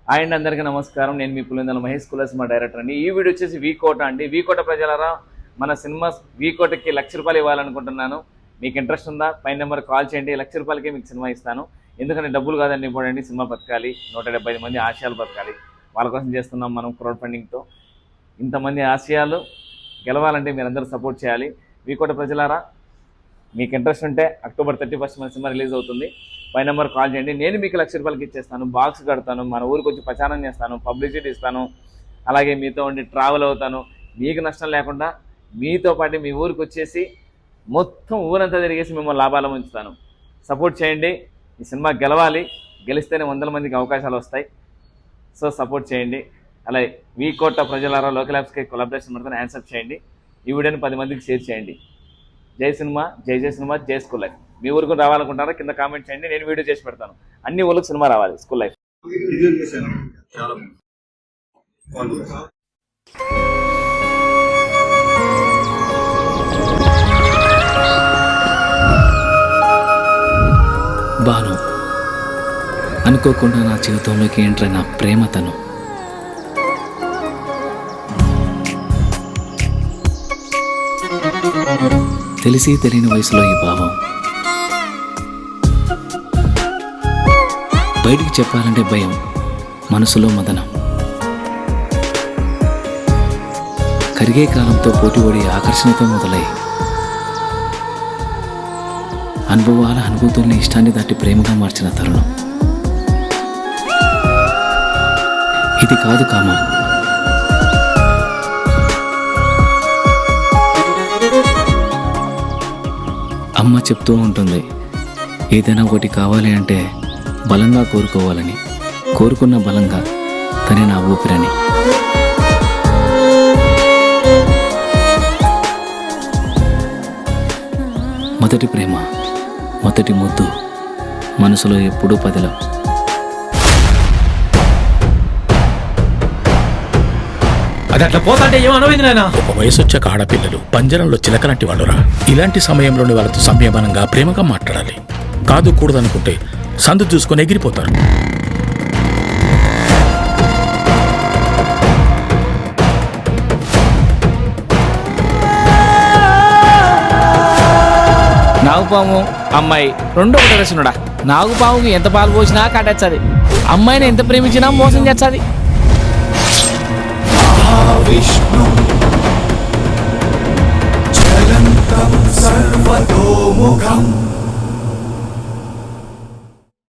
And అందరికీ నమస్కారం. నేను మీ పులిందల మహేష్ కుల సినిమా డైరెక్టర్ అండి. ఈ వీడియో వచ్చేసి వీకోట అండి. వీకోట ప్రజలారా, మన సినిమా వీకోటకి ₹1,00,000 ఇవ్వాలనుకుంటున్నాను. మీకు ఇంట్రెస్ట్ ఉందా? పైన నెంబర్ కాల్ చేయండి. ₹1,00,000కే మీకు సినిమా ఇస్తాను. ఎందుకంటే డబ్బులు కాదండి ఇంపార్టెంట్. సినిమా బతకాలి, 175 మంది ఆశయాలు బతకాలి. వాళ్ళ కోసం చేస్తున్నాం మనం క్రౌడ్ ఫండింగ్తో. ఇంతమంది ఆశయాలు గెలవాలంటే మీరందరూ సపోర్ట్ చేయాలి. వీకోట ప్రజలారా, మీకు ఇంట్రెస్ట్ ఉంటే అక్టోబర్ 31 మన సినిమా రిలీజ్ అవుతుంది. పై నెంబర్ కాల్ చేయండి. నేను మీకు ₹1,00,000 ఇచ్చేస్తాను. బాక్స్ కడతాను, మన ఊరికి వచ్చి ప్రచారం చేస్తాను, పబ్లిసిటీ ఇస్తాను, అలాగే మీతో ఉండి ట్రావెల్ అవుతాను. మీకు నష్టం లేకుండా మీతో పాటు మీ ఊరికి వచ్చేసి మొత్తం ఊరంతా తిరిగేసి మిమ్మల్ని లాభాలు ఉంచుతాను. సపోర్ట్ చేయండి. ఈ సినిమా గెలవాలి. గెలిస్తేనే 100 మందికి అవకాశాలు వస్తాయి. సో సపోర్ట్ చేయండి. అలాగే వీకోట ప్రజలారా, లోకల్ యాప్స్కి కొలాబరేషన్ పడుతుంది. యాన్సర్ చేయండి. ఈ వీడియోని 10 మందికి షేర్ చేయండి. జై సినిమా, జై జై సినిమా, జై స్కూల్ లైఫ్. మీ ఊరికి రావాలనుకుంటారా? కింద కామెంట్ చేయండి. నేను వీడియో చేసి పెడతాను. అన్ని ఊళ్ళకి సినిమా రావాలి. School life. బాను అనుకోకుండా నా జీవితంలోకి ఎంటర్ అయిన ప్రేమతను. తెలిసి తెలియని వయసులో ఈ భావం బయటికి చెప్పాలంటే భయం, మనసులో మదనం. కరిగే కాలంతో పోటీపడి ఆకర్షణతో మొదలై అనుభవాల అనుభూతుల్ని ఇష్టాన్ని దాటి ప్రేమగా మార్చిన తరుణం ఇది కాదు కామం. అమ్మ చెప్తూ ఉంటుంది, ఏదైనా ఒకటి కావాలి అంటే బలంగా కోరుకోవాలని, కోరుకున్న బలంగా తనే నా ఊపిరని. మొదటి ప్రేమ, మొదటి ముద్దు, మనసులో ఎప్పుడూ పదిలం. అది అట్లా పోతాంటే ఏమనమైంది నాయన? ఒక వయసు వచ్చాక ఆడపిల్లలు పంజరంలో చిలకలాంటి వాళ్ళురా. ఇలాంటి సమయంలోని వాళ్ళతో సంయమనంగా ప్రేమగా మాట్లాడాలి. కాదు కూడదనుకుంటే సందు చూసుకొని ఎగిరిపోతారు. నాగుపాము అమ్మాయి రెండు ఒకటి రచనుడా. నాగుపాముకి ఎంత పాలు పోసినా కట్టచ్చది, అమ్మాయిని ఎంత ప్రేమించినా మోసం చేస్తుంది. విష్ణు చలంతం సర్వతోముఖం